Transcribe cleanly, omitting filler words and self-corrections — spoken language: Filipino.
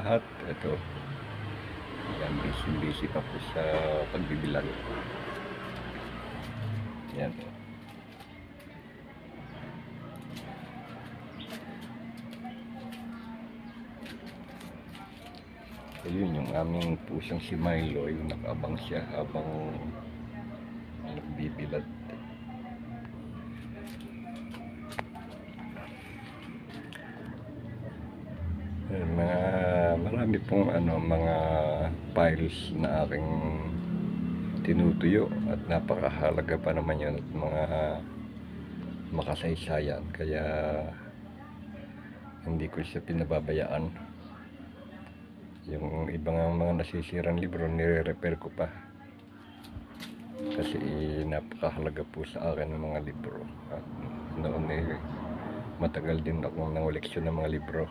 lahat. Ito, yan, busy pa po sa pagbibilang. Yan. Ayun yung aming pusong si Milo, yung nakabang siya habang nagbibilad. Marami pong mga files na aking tinutuyo at napakahalaga pa naman yun at mga makasaysayan, kaya hindi ko siya pinababayaan. Yung ibang mga nasisirang libro nire-repair ko pa kasi napakahalaga po sa akin ng mga libro at noon matagal din akong nangoleksyon ng mga libro.